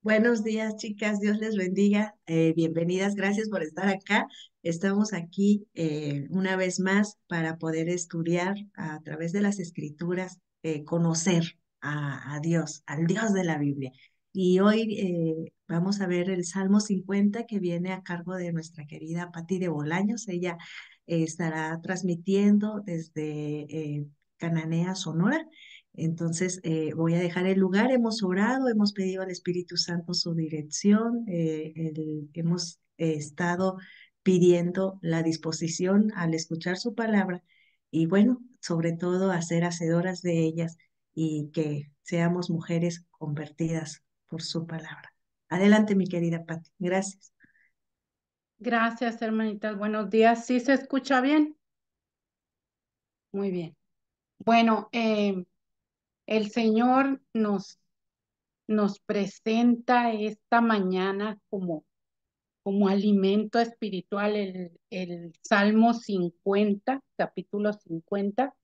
Buenos días, chicas. Dios les bendiga. Bienvenidas. Gracias por estar acá. Estamos aquí una vez más para poder estudiar a través de las escrituras, conocer a Dios, al Dios de la Biblia. Y hoy vamos a ver el Salmo 50 que viene a cargo de nuestra querida Patti de Bolaños. Ella estará transmitiendo desde Cananea, Sonora. Entonces, voy a dejar el lugar. Hemos orado, hemos pedido al Espíritu Santo su dirección, hemos estado pidiendo la disposición al escuchar su palabra y bueno, sobre todo a ser hacedoras de ellas y que seamos mujeres convertidas por su palabra. Adelante, mi querida Pati. Gracias. Gracias, hermanitas. Buenos días. ¿Sí se escucha bien? Muy bien. Bueno, el Señor nos presenta esta mañana como alimento espiritual el Salmo 50, capítulo 50.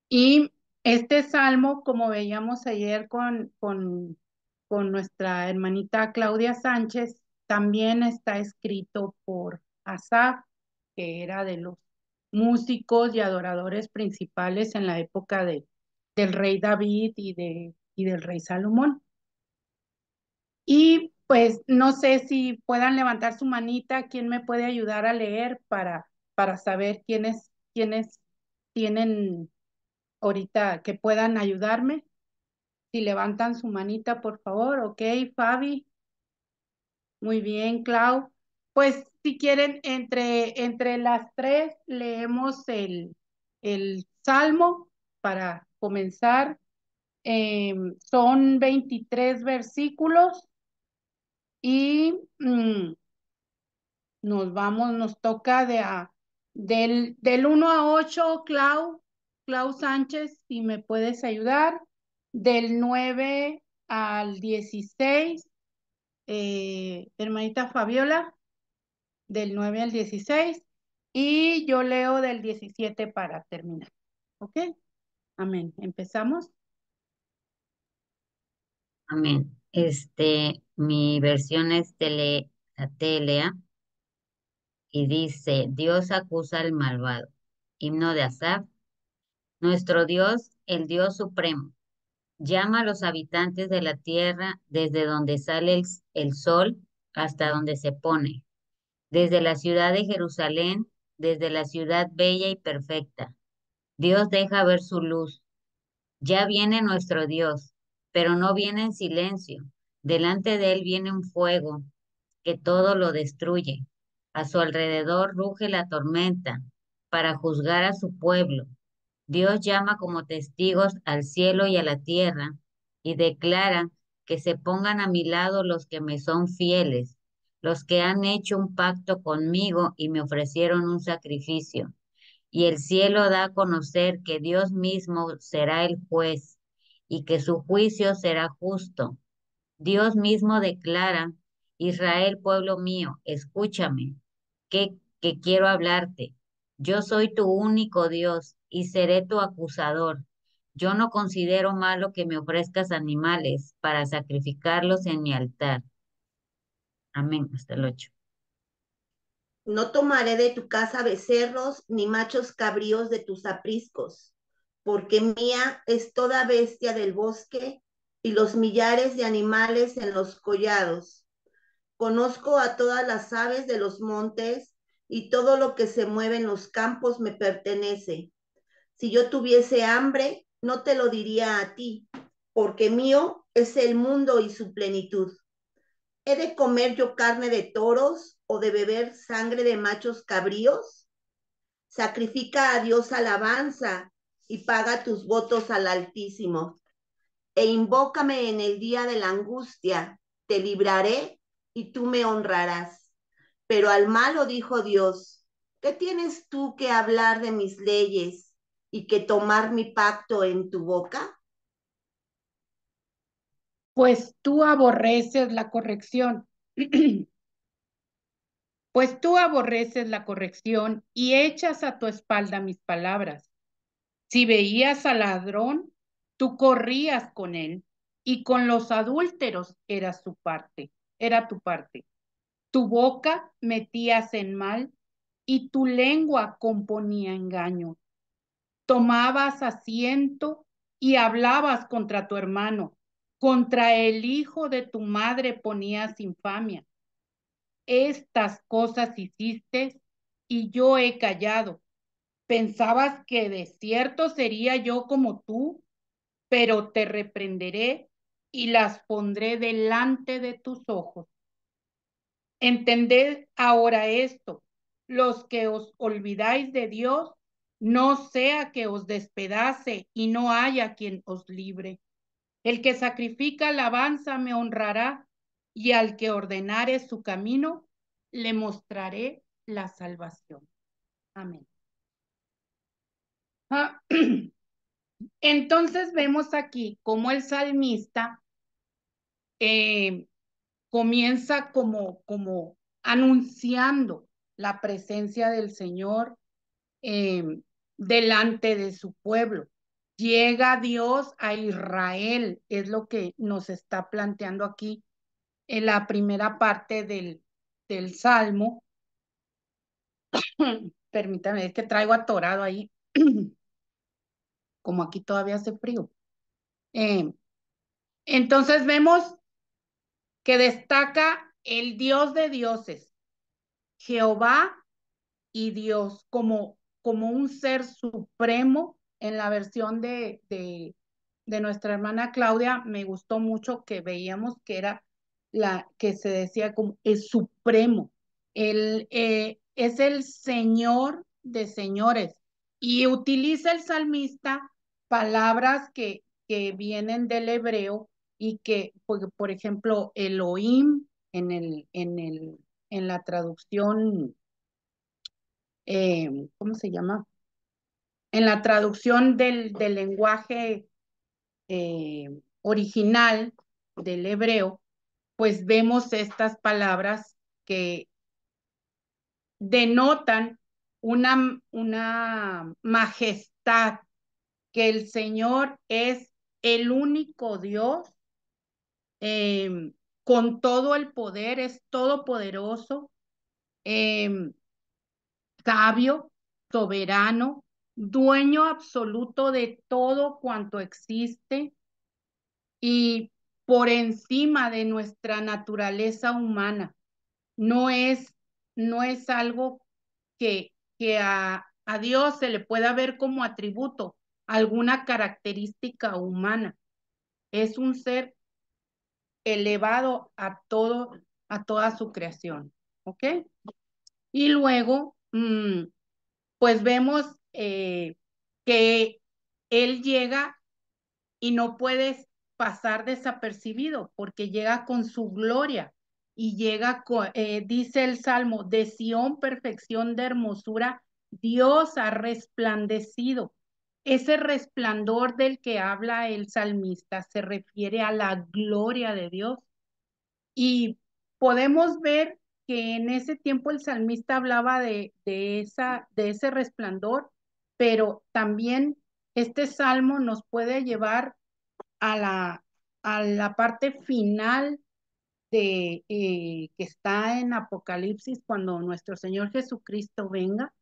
Y este salmo, como veíamos ayer con nuestra hermanita Claudia Sánchez, también está escrito por Asaf, que era de los músicos y adoradores principales en la época del rey David y del rey Salomón. Y pues no sé si puedan levantar su manita, quién me puede ayudar a leer para saber quiénes tienen ahorita que puedan ayudarme. Si levantan su manita, por favor. Ok, Fabi. Muy bien, Clau. Pues si quieren, entre las tres leemos el Salmo para comenzar. Son 23 versículos y nos toca del 1 a 8, Clau Sánchez, si me puedes ayudar, del 9 al 16, hermanita Fabiola, del 9 al 16, y yo leo del 17 para terminar. ¿Ok? Amén. ¿Empezamos? Amén. Mi versión es la Telea y dice, Dios acusa al malvado. Himno de Asaf. Nuestro Dios, el Dios supremo, llama a los habitantes de la tierra desde donde sale el sol hasta donde se pone, desde la ciudad de Jerusalén, desde la ciudad bella y perfecta. Dios deja ver su luz. Ya viene nuestro Dios, pero no viene en silencio. Delante de él viene un fuego que todo lo destruye. A su alrededor ruge la tormenta para juzgar a su pueblo. Dios llama como testigos al cielo y a la tierra y declara que se pongan a mi lado los que me son fieles, los que han hecho un pacto conmigo y me ofrecieron un sacrificio. Y el cielo da a conocer que Dios mismo será el juez y que su juicio será justo. Dios mismo declara, Israel, pueblo mío, escúchame, que quiero hablarte. Yo soy tu único Dios y seré tu acusador. Yo no considero malo que me ofrezcas animales para sacrificarlos en mi altar. Amén. Hasta el 8. No tomaré de tu casa becerros, ni machos cabríos de tus apriscos, porque mía es toda bestia del bosque y los millares de animales en los collados. Conozco a todas las aves de los montes y todo lo que se mueve en los campos me pertenece. Si yo tuviese hambre, no te lo diría a ti, porque mío es el mundo y su plenitud. ¿He de comer yo carne de toros o de beber sangre de machos cabríos? Sacrifica a Dios alabanza y paga tus votos al Altísimo. E invócame en el día de la angustia, te libraré y tú me honrarás. Pero al malo dijo Dios, ¿qué tienes tú que hablar de mis leyes y que tomar mi pacto en tu boca? Pues tú aborreces la corrección. Pues tú aborreces la corrección y echas a tu espalda mis palabras. Si veías al ladrón, tú corrías con él y con los adúlteros era tu parte. Tu boca metías en mal y tu lengua componía engaño. Tomabas asiento y hablabas contra tu hermano. Contra el hijo de tu madre ponías infamia. Estas cosas hiciste y yo he callado. Pensabas que de cierto sería yo como tú, pero te reprenderé y las pondré delante de tus ojos. Entended ahora esto, los que os olvidáis de Dios, no sea que os despedace y no haya quien os libre. El que sacrifica alabanza me honrará, y al que ordenare su camino, le mostraré la salvación. Amén. Entonces vemos aquí cómo el salmista comienza como anunciando la presencia del Señor delante de su pueblo. Llega Dios a Israel, es lo que nos está planteando aquí en la primera parte del Salmo. Permítame, es que traigo atorado ahí, como aquí todavía hace frío. Entonces vemos que destaca el Dios de dioses, Jehová y Dios, como un ser supremo. En la versión de nuestra hermana Claudia, me gustó mucho que veíamos que era que se decía como es supremo. Él es el Señor de señores. Y utiliza el salmista palabras que vienen del hebreo y que, por ejemplo, Elohim en la traducción, ¿cómo se llama? En la traducción del lenguaje original del hebreo, pues vemos estas palabras que denotan una majestad, que el Señor es el único Dios, con todo el poder, es todopoderoso, sabio, soberano, dueño absoluto de todo cuanto existe y por encima de nuestra naturaleza humana. No es algo que a Dios se le pueda ver como atributo, alguna característica humana. Es un ser elevado a toda su creación. ¿Ok? Y luego, pues vemos que él llega y no puedes pasar desapercibido porque llega con su gloria y llega, dice el Salmo, de Sión, perfección de hermosura, Dios ha resplandecido. Ese resplandor del que habla el salmista se refiere a la gloria de Dios. Y podemos ver que en ese tiempo el salmista hablaba de ese resplandor, pero también este salmo nos puede llevar a la parte final que está en Apocalipsis, cuando nuestro Señor Jesucristo venga.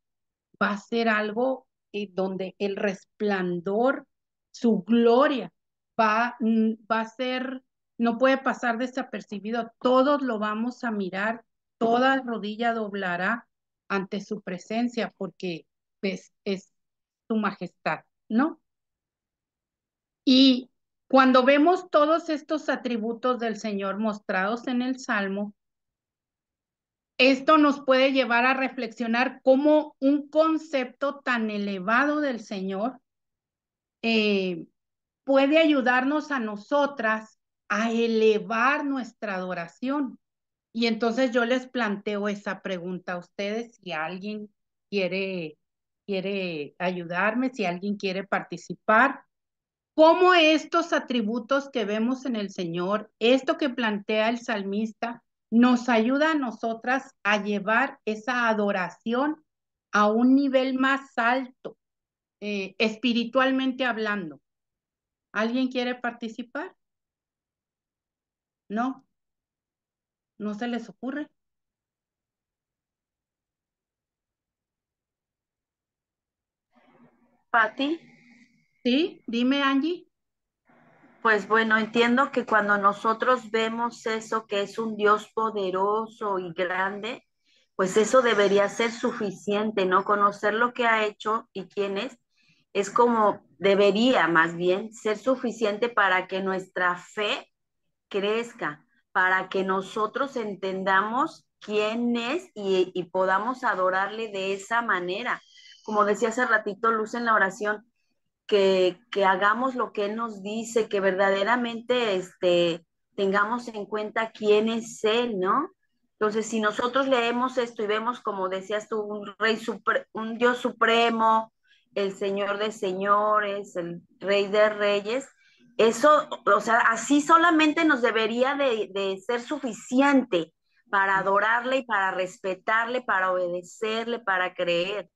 Va a ser algo donde el resplandor, su gloria, va a ser, no puede pasar desapercibido. Todos lo vamos a mirar, toda rodilla doblará ante su presencia, porque es su majestad, ¿no? Y cuando vemos todos estos atributos del Señor mostrados en el Salmo, esto nos puede llevar a reflexionar cómo un concepto tan elevado del Señor puede ayudarnos a nosotras a elevar nuestra adoración. Y entonces yo les planteo esa pregunta a ustedes, si alguien quiere ayudarme, si alguien quiere participar. ¿Cómo estos atributos que vemos en el Señor, esto que plantea el salmista, nos ayuda a nosotras a llevar esa adoración a un nivel más alto, espiritualmente hablando? ¿Alguien quiere participar? No, no se les ocurre. Pati, ¿Sí? Dime, Angie. pues bueno, entiendo que cuando nosotros vemos eso, que es un Dios poderoso y grande, pues eso debería ser suficiente, ¿no? Conocer lo que ha hecho y quién es como debería más bien ser suficiente para que nuestra fe crezca, para que nosotros entendamos quién es y podamos adorarle de esa manera. Como decía hace ratito Luz en la oración, que hagamos lo que Él nos dice, que verdaderamente tengamos en cuenta quién es Él, ¿no? Entonces, si nosotros leemos esto y vemos, como decías tú, un Dios supremo, el Señor de señores, el Rey de reyes, eso, o sea, así solamente nos debería de ser suficiente para adorarle y para respetarle, para obedecerle, para creer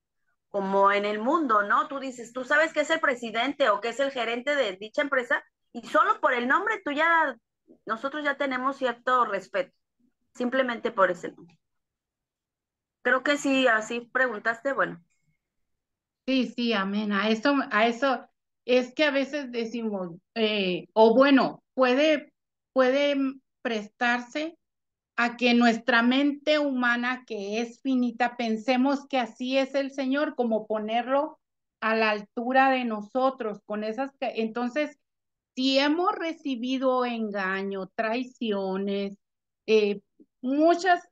como en el mundo, ¿no? Tú dices, tú sabes que es el presidente o que es el gerente de dicha empresa y solo por el nombre nosotros ya tenemos cierto respeto, simplemente por ese nombre. Creo que sí, así preguntaste, bueno. Sí, sí, amén. A eso es que a veces decimos, o bueno, puede prestarse a que nuestra mente humana, que es finita, pensemos que así es el Señor, como ponerlo a la altura de nosotros, con entonces, si hemos recibido engaño, traiciones, eh, muchas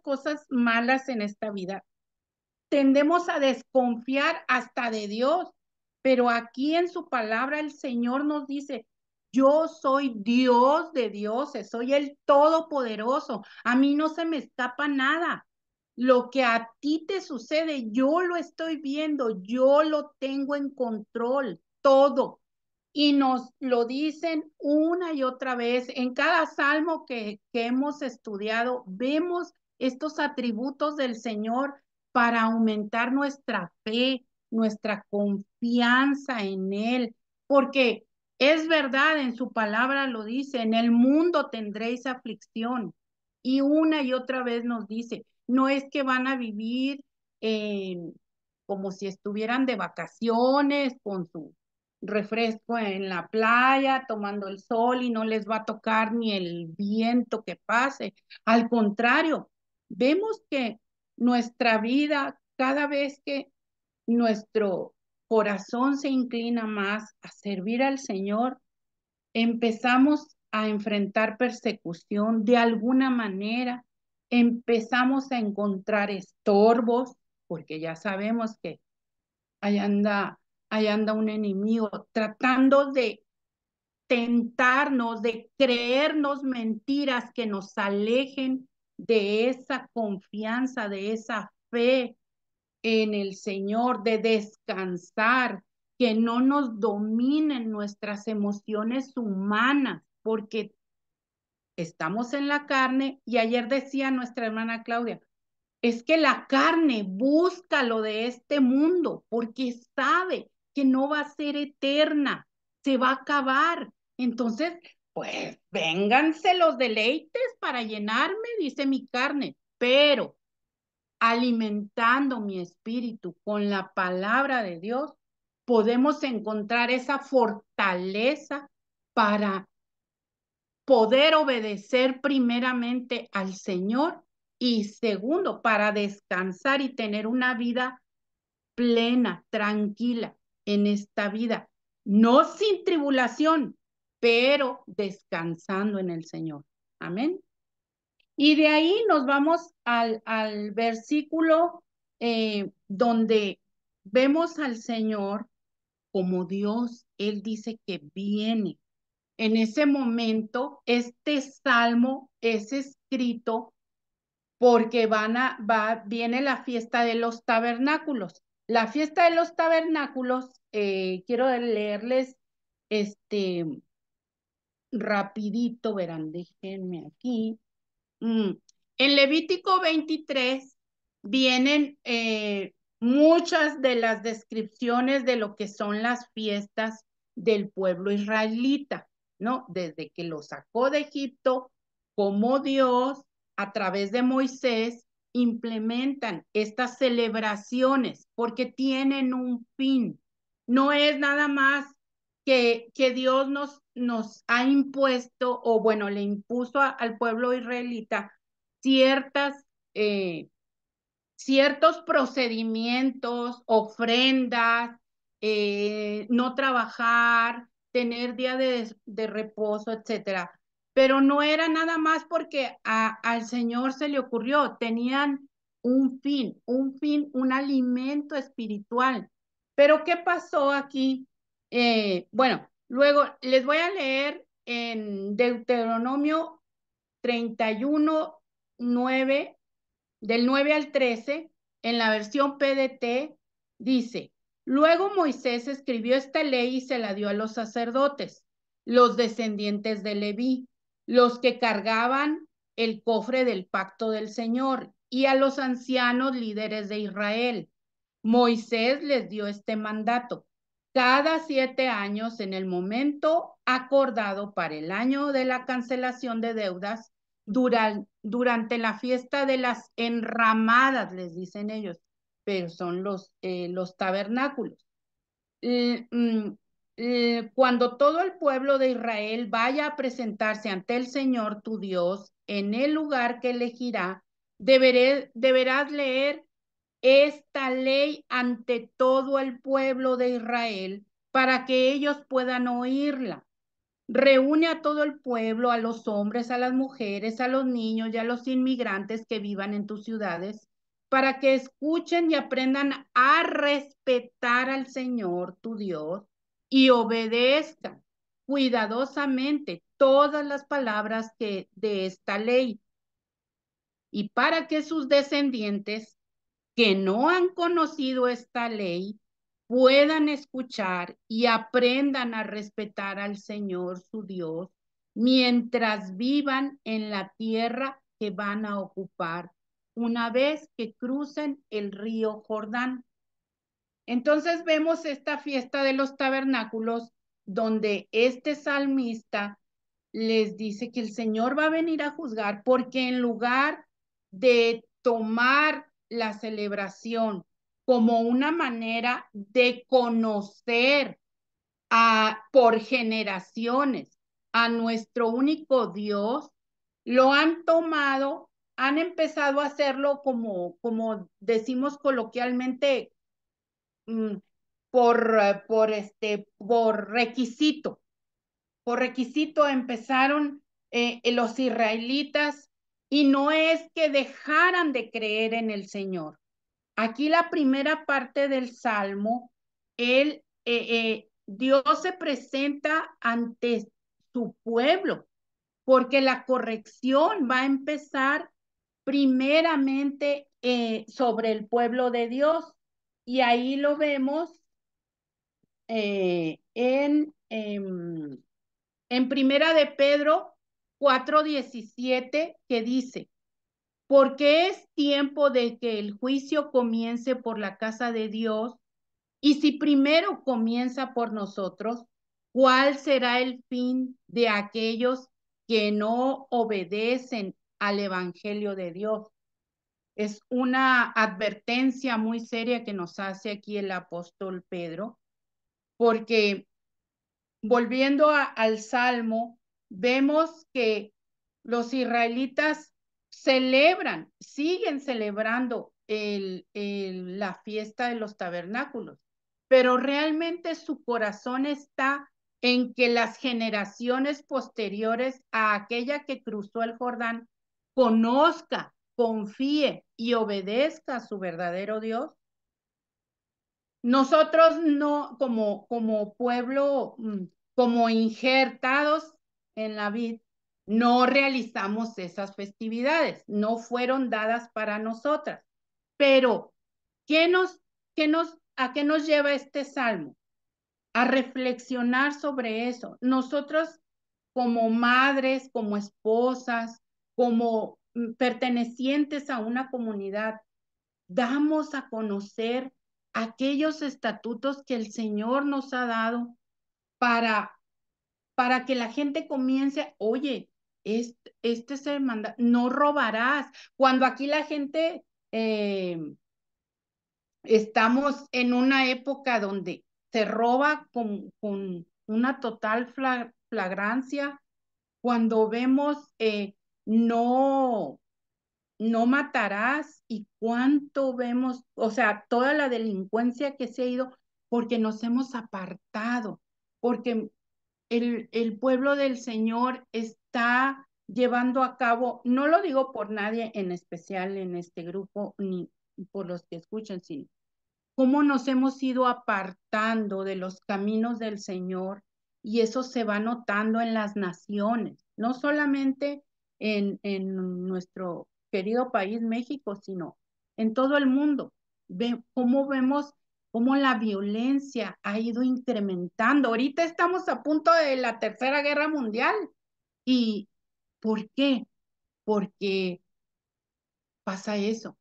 cosas malas en esta vida, tendemos a desconfiar hasta de Dios, pero aquí en su palabra el Señor nos dice, yo soy Dios de dioses, soy el Todopoderoso, a mí no se me escapa nada. Lo que a ti te sucede, yo lo estoy viendo, yo lo tengo en control, todo. Y nos lo dicen una y otra vez. En cada salmo que hemos estudiado, vemos estos atributos del Señor para aumentar nuestra fe, nuestra confianza en Él, porque es verdad, en su palabra lo dice, en el mundo tendréis aflicción. Y una y otra vez nos dice, no es que van a vivir como si estuvieran de vacaciones con su refresco en la playa, tomando el sol y no les va a tocar ni el viento que pase. Al contrario, vemos que nuestra vida, cada vez que nuestro corazón se inclina más a servir al Señor, empezamos a enfrentar persecución de alguna manera, empezamos a encontrar estorbos, porque ya sabemos que ahí anda, ahí anda un enemigo tratando de tentarnos, de creernos mentiras que nos alejen de esa confianza, de esa fe en el Señor, de descansar, que no nos dominen nuestras emociones humanas, porque estamos en la carne y ayer decía nuestra hermana Claudia, es que la carne busca lo de este mundo porque sabe que no va a ser eterna, se va a acabar. Entonces, pues vénganse los deleites para llenarme, dice mi carne, pero alimentando mi espíritu con la palabra de Dios, podemos encontrar esa fortaleza para poder obedecer primeramente al Señor y segundo, para descansar y tener una vida plena, tranquila en esta vida, no sin tribulación, pero descansando en el Señor. Amén. Y de ahí nos vamos al versículo donde vemos al Señor como Dios. Él dice que viene. En ese momento, este salmo es escrito porque viene la fiesta de los tabernáculos. La fiesta de los tabernáculos, quiero leerles rapidito, verán, déjenme aquí. En Levítico 23 vienen muchas de las descripciones de lo que son las fiestas del pueblo israelita. ¿no? Desde que lo sacó de Egipto, como Dios, a través de Moisés, implementan estas celebraciones porque tienen un fin. No es nada más que Dios nos ha impuesto, o bueno, le impuso al pueblo israelita ciertas ciertos procedimientos, ofrendas, no trabajar, tener día de reposo, etcétera. Pero no era nada más porque al Señor se le ocurrió, tenían un fin, un alimento espiritual. Pero ¿qué pasó aquí? Bueno, luego les voy a leer en Deuteronomio 31, 9 del 9 al 13, en la versión PDT, dice, luego Moisés escribió esta ley y se la dio a los sacerdotes, los descendientes de Leví, los que cargaban el cofre del pacto del Señor, y a los ancianos líderes de Israel. Moisés les dio este mandato. Cada 7 años, en el momento acordado para el año de la cancelación de deudas, durante la fiesta de las enramadas, les dicen ellos, pero son los tabernáculos. Cuando todo el pueblo de Israel vaya a presentarse ante el Señor tu Dios en el lugar que elegirá, deberás leer esta ley ante todo el pueblo de Israel para que ellos puedan oírla. Reúne a todo el pueblo, a los hombres, a las mujeres, a los niños y a los inmigrantes que vivan en tus ciudades, para que escuchen y aprendan a respetar al Señor, tu Dios, y obedezcan cuidadosamente todas las palabras de esta ley, y para que sus descendientes que no han conocido esta ley puedan escuchar y aprendan a respetar al Señor su Dios mientras vivan en la tierra que van a ocupar una vez que crucen el río Jordán. Entonces vemos esta fiesta de los tabernáculos donde este salmista les dice que el Señor va a venir a juzgar porque en lugar de tomar la celebración como una manera de conocer por generaciones a nuestro único Dios, lo han tomado, han empezado a hacerlo como decimos coloquialmente, por requisito. Por requisito empezaron los israelitas, y no es que dejaran de creer en el Señor. Aquí la primera parte del Salmo, Dios se presenta ante su pueblo, porque la corrección va a empezar primeramente sobre el pueblo de Dios. Y ahí lo vemos en Primera de Pedro 4:17, que dice, porque es tiempo de que el juicio comience por la casa de Dios, y si primero comienza por nosotros, ¿cuál será el fin de aquellos que no obedecen al Evangelio de Dios? Es una advertencia muy seria que nos hace aquí el apóstol Pedro, porque volviendo al Salmo, vemos que los israelitas siguen celebrando la fiesta de los tabernáculos, pero realmente su corazón está en que las generaciones posteriores a aquella que cruzó el Jordán conozca, confíe y obedezca a su verdadero Dios. Nosotros no, como pueblo, como injertados en la vid, no realizamos esas festividades, no fueron dadas para nosotras. Pero, ¿a qué nos lleva este salmo? A reflexionar sobre eso. Nosotros, como madres, como esposas, como pertenecientes a una comunidad, damos a conocer aquellos estatutos que el Señor nos ha dado para para que la gente comience, oye, este es el mandato, no robarás. Cuando aquí la gente, estamos en una época donde se roba con una total flagrancia, cuando vemos, no matarás, y cuánto vemos, o sea, toda la delincuencia que se ha ido porque nos hemos apartado, porque el pueblo del Señor está llevando a cabo, no lo digo por nadie en especial en este grupo, ni por los que escuchan, sino cómo nos hemos ido apartando de los caminos del Señor, y eso se va notando en las naciones, no solamente en nuestro querido país México, sino en todo el mundo. Cómo vemos cómo la violencia ha ido incrementando. Ahorita estamos a punto de la Tercera Guerra Mundial. ¿Y por qué? Porque pasa eso,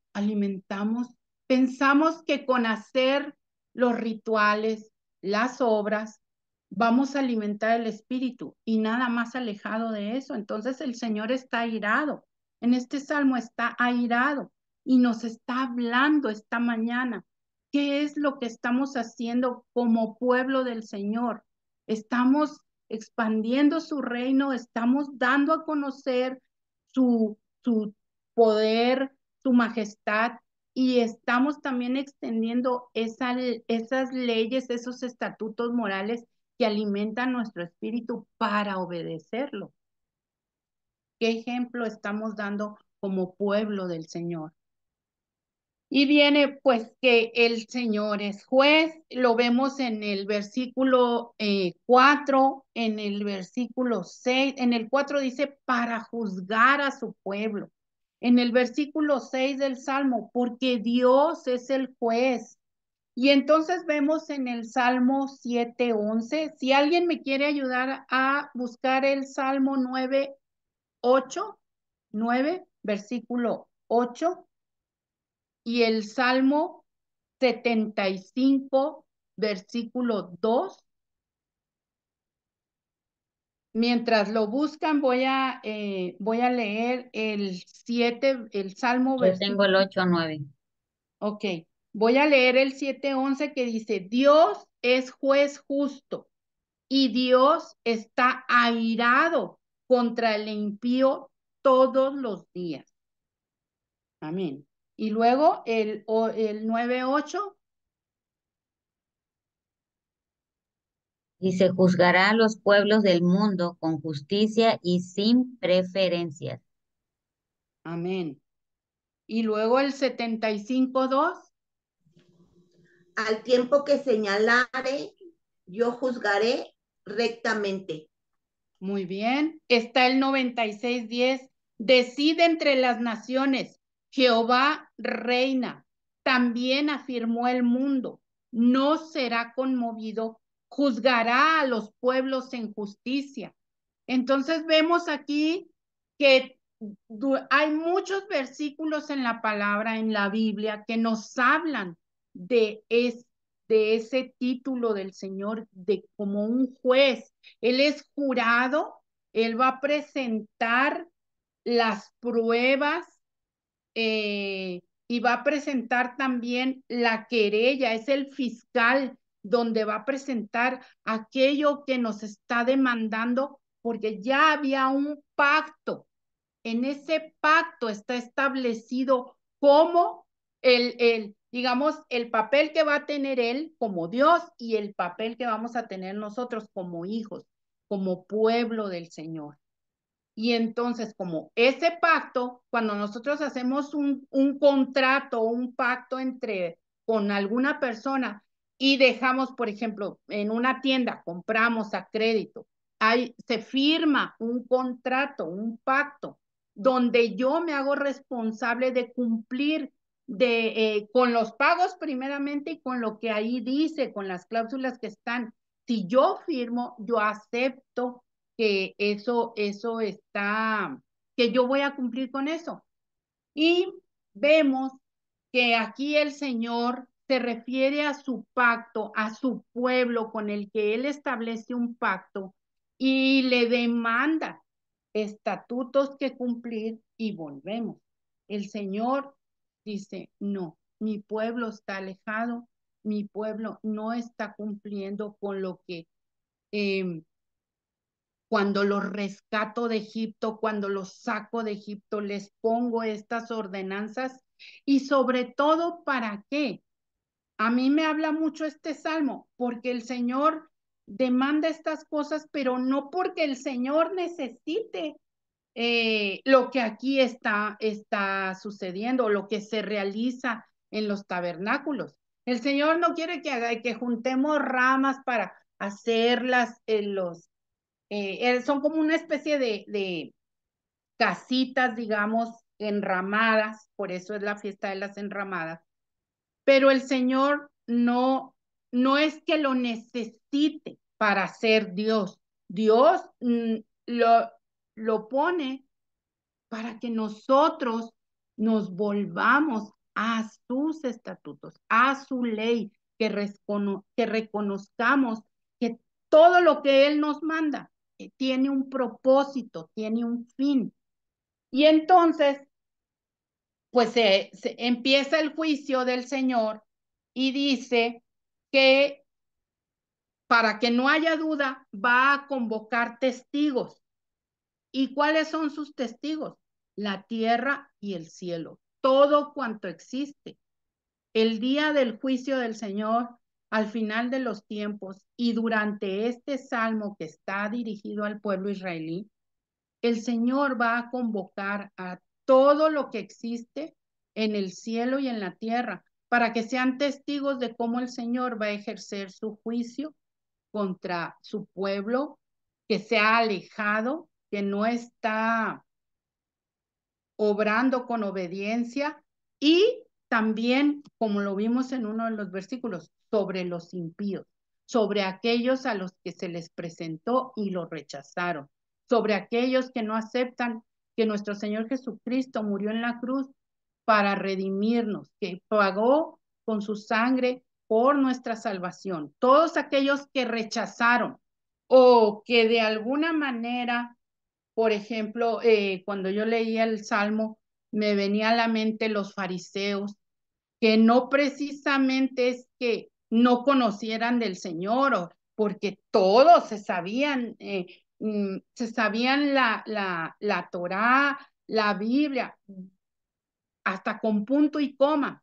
pensamos que con hacer los rituales, las obras, vamos a alimentar el espíritu, y nada más alejado de eso. Entonces el Señor está airado. En este salmo está airado y nos está hablando esta mañana. ¿Qué es lo que estamos haciendo como pueblo del Señor? Estamos expandiendo su reino, estamos dando a conocer su poder, su majestad, y estamos también extendiendo esas leyes, esos estatutos morales que alimentan nuestro espíritu para obedecerlo. ¿Qué ejemplo estamos dando como pueblo del Señor? Y viene pues que el Señor es juez, lo vemos en el versículo 4, en el versículo 6, en el 4 dice para juzgar a su pueblo. En el versículo 6 del Salmo, porque Dios es el juez. Y entonces vemos en el Salmo 7:11, si alguien me quiere ayudar a buscar el Salmo 9, versículo 8, y el Salmo 75, versículo 2. Mientras lo buscan, voy a leer el Salmo Yo tengo el 8-9. Ok, voy a leer el 7:11 que dice, Dios es juez justo y Dios está airado contra el impío todos los días. Amén. Y luego el 9:8. Y se juzgará a los pueblos del mundo con justicia y sin preferencias. Amén. Y luego el 75:2. Al tiempo que señalare, yo juzgaré rectamente. Muy bien. Está el 96:10. Decide entre las naciones. Jehová reina. También afirmó el mundo. No será conmovido. Juzgará a los pueblos en justicia. Entonces vemos aquí que hay muchos versículos en la palabra, en la Biblia, que nos hablan de, de ese título del Señor, de como un juez. Él es jurado, él va a presentar las pruebas, y va a presentar también la querella, es el fiscal donde va a presentar aquello que nos está demandando, porque ya había un pacto. En ese pacto está establecido cómo digamos, el papel que va a tener él como Dios y el papel que vamos a tener nosotros como hijos, como pueblo del Señor. Y entonces, como ese pacto, cuando nosotros hacemos un contrato, un pacto con alguna persona y dejamos, por ejemplo, en una tienda, compramos a crédito, se firma un contrato, un pacto, donde yo me hago responsable de cumplir con los pagos primeramente y con lo que ahí dice, con las cláusulas que están. Si yo firmo, yo acepto que eso está, que yo voy a cumplir con eso. Y vemos que aquí el Señor se refiere a su pacto, a su pueblo con el que Él establece un pacto, y le demanda estatutos que cumplir y volvemos. El Señor dice, no, mi pueblo está alejado, mi pueblo no está cumpliendo con lo que cuando los rescato de Egipto, cuando los saco de Egipto, les pongo estas ordenanzas y sobre todo, ¿para qué? A mí me habla mucho este salmo, porque el Señor demanda estas cosas, pero no porque el Señor necesite lo que aquí está sucediendo, lo que se realiza en los tabernáculos. El Señor no quiere que juntemos ramas para hacerlas son como una especie de casitas, digamos, enramadas, por eso es la fiesta de las enramadas, pero el Señor no es que lo necesite para ser Dios. Dios lo pone para que nosotros nos volvamos a sus estatutos, a su ley, que reconozcamos que todo lo que Él nos manda tiene un propósito, tiene un fin. Y entonces, pues se empieza el juicio del Señor y dice que para que no haya duda, va a convocar testigos. ¿Y cuáles son sus testigos? La tierra y el cielo, todo cuanto existe. El día del juicio del Señor, al final de los tiempos y durante este salmo que está dirigido al pueblo israelí, el Señor va a convocar a todo lo que existe en el cielo y en la tierra para que sean testigos de cómo el Señor va a ejercer su juicio contra su pueblo que se ha alejado, que no está obrando con obediencia, y también, como lo vimos en uno de los versículos, sobre los impíos, sobre aquellos a los que se les presentó y lo rechazaron, sobre aquellos que no aceptan que nuestro Señor Jesucristo murió en la cruz para redimirnos, que pagó con su sangre por nuestra salvación. Todos aquellos que rechazaron o que de alguna manera, por ejemplo, cuando yo leía el Salmo, me venía a la mente los fariseos, que no precisamente es que no conocieran del Señor, porque todos se sabían la Torá, la Biblia, hasta con punto y coma,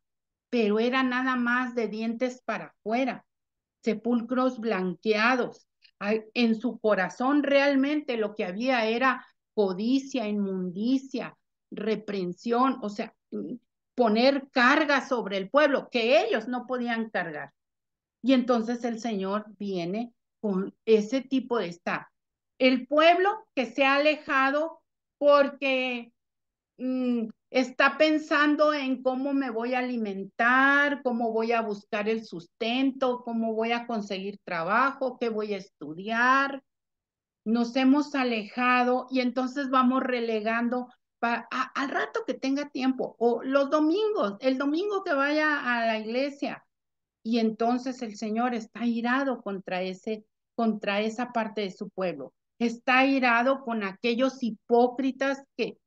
pero era nada más de dientes para afuera, sepulcros blanqueados. En su corazón realmente lo que había era codicia, inmundicia, reprensión, o sea, poner carga sobre el pueblo que ellos no podían cargar. Y entonces el Señor viene con ese tipo de estar. El pueblo que se ha alejado porque está pensando en cómo me voy a alimentar, cómo voy a buscar el sustento, cómo voy a conseguir trabajo, qué voy a estudiar. Nos hemos alejado y entonces vamos relegando al rato que tenga tiempo, o los domingos, el domingo que vaya a la iglesia. Y entonces el Señor está airado contra esa parte de su pueblo. Está airado con aquellos hipócritas que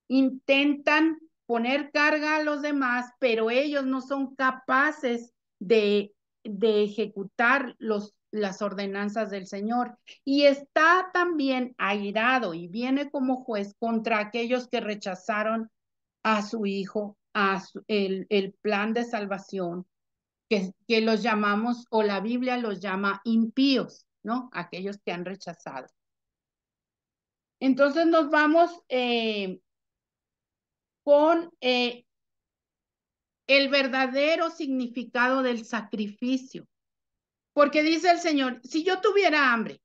intentan poner carga a los demás, pero ellos no son capaces de ejecutar las ordenanzas del Señor. Y está también airado y viene como juez contra aquellos que rechazaron a su Hijo, el plan de salvación, que los llamamos, o la Biblia los llama impíos, ¿no? Aquellos que han rechazado. Entonces nos vamos con el verdadero significado del sacrificio. Porque dice el Señor, si yo tuviera hambre,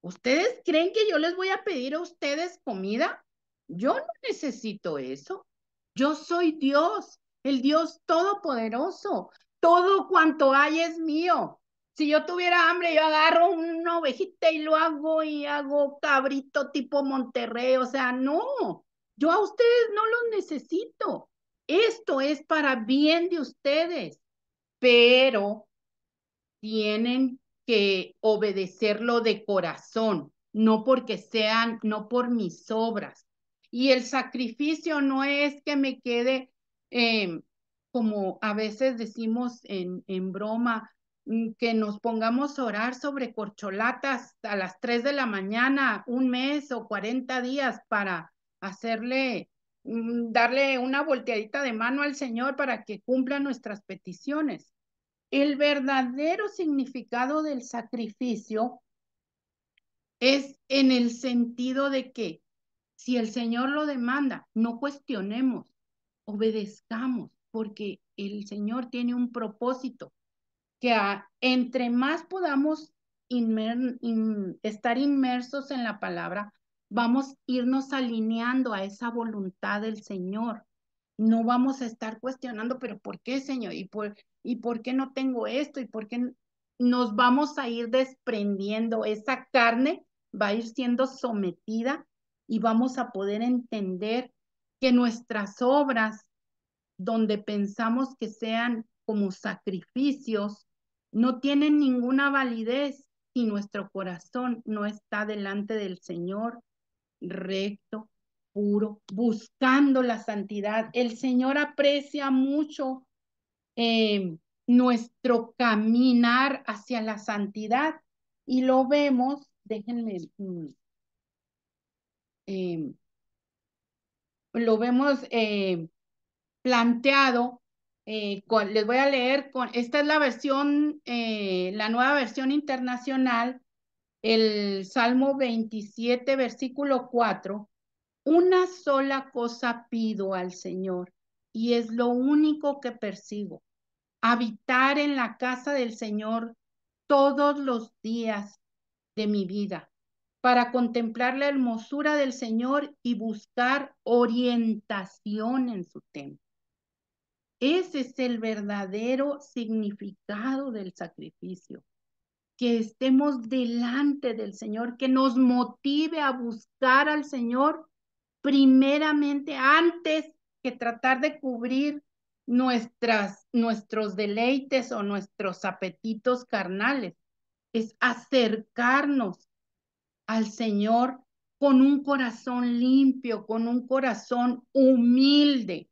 ¿ustedes creen que yo les voy a pedir a ustedes comida? Yo no necesito eso. Yo soy Dios, el Dios todopoderoso. Todo cuanto hay es mío. Si yo tuviera hambre, yo agarro una ovejita y lo hago y hago cabrito tipo Monterrey. O sea, no, yo a ustedes no los necesito. Esto es para bien de ustedes, pero tienen que obedecerlo de corazón. no porque sean, no por mis obras. Y el sacrificio no es que me quede, como a veces decimos en broma, que nos pongamos a orar sobre corcholatas a las 3 de la mañana, un mes o 40 días para hacerle, darle una volteadita de mano al Señor para que cumpla nuestras peticiones. El verdadero significado del sacrificio es en el sentido de que si el Señor lo demanda, no cuestionemos, obedezcamos, porque el Señor tiene un propósito, que entre más podamos estar inmersos en la palabra, vamos a irnos alineando a esa voluntad del Señor. No vamos a estar cuestionando, pero ¿por qué, Señor? ¿Y por qué no tengo esto? ¿Y por qué nos vamos a ir desprendiendo? Esa carne va a ir siendo sometida y vamos a poder entender que nuestras obras, donde pensamos que sean como sacrificios, no tienen ninguna validez si nuestro corazón no está delante del Señor recto, puro, buscando la santidad. El Señor aprecia mucho nuestro caminar hacia la santidad y lo vemos, déjenme, lo vemos planteado. Les voy a leer, esta es la versión, la nueva versión internacional, el Salmo 27, versículo 4. Una sola cosa pido al Señor, y es lo único que persigo: habitar en la casa del Señor todos los días de mi vida, para contemplar la hermosura del Señor y buscar orientación en su templo. Ese es el verdadero significado del sacrificio, que estemos delante del Señor, que nos motive a buscar al Señor primeramente, antes que tratar de cubrir nuestros deleites o nuestros apetitos carnales. Es acercarnos al Señor con un corazón limpio, con un corazón humilde.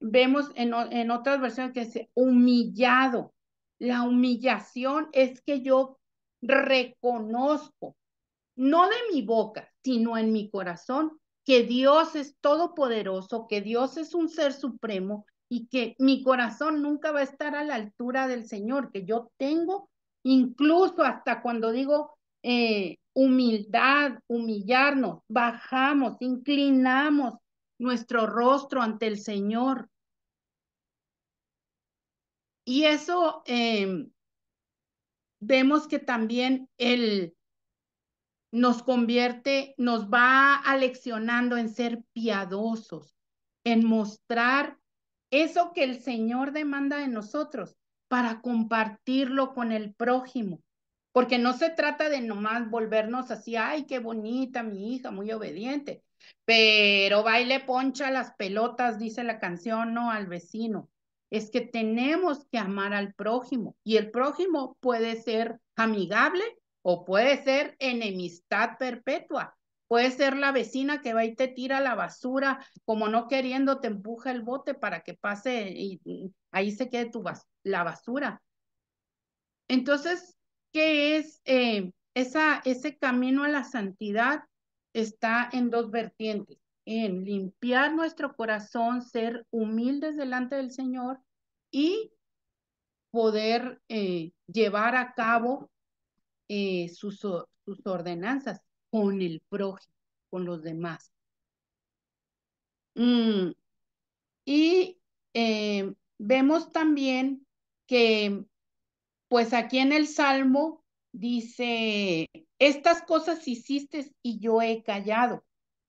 Vemos en otras versiones que dice humillado. La humillación es que yo reconozco, no de mi boca, sino en mi corazón, que Dios es todopoderoso, que Dios es un ser supremo y que mi corazón nunca va a estar a la altura del Señor, que yo tengo, incluso hasta cuando digo humildad, humillarnos, bajamos, inclinamos nuestro rostro ante el Señor. Y eso vemos que también nos convierte, nos va aleccionando en ser piadosos, en mostrar eso que el Señor demanda de nosotros para compartirlo con el prójimo. Porque no se trata de nomás volvernos así, ay, qué bonita mi hija, muy obediente, pero va y le poncha las pelotas, dice la canción, no al vecino. Es que tenemos que amar al prójimo y el prójimo puede ser amigable o puede ser enemistad perpetua. Puede ser la vecina que va y te tira la basura, como no queriendo te empuja el bote para que pase y ahí se quede la basura. Entonces, ¿qué es ese camino a la santidad? Está en dos vertientes: en limpiar nuestro corazón, ser humildes delante del Señor y poder llevar a cabo sus ordenanzas con el prójimo, con los demás. Y vemos también que, pues aquí en el Salmo dice, estas cosas hiciste y yo he callado.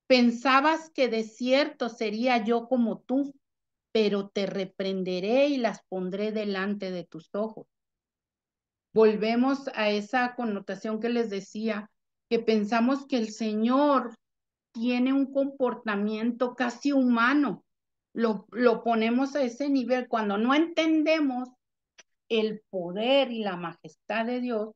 Pensabas que de cierto sería yo como tú, pero te reprenderé y las pondré delante de tus ojos. Volvemos a esa connotación que les decía, que pensamos que el Señor tiene un comportamiento casi humano. Lo ponemos a ese nivel. Cuando no entendemos el poder y la majestad de Dios,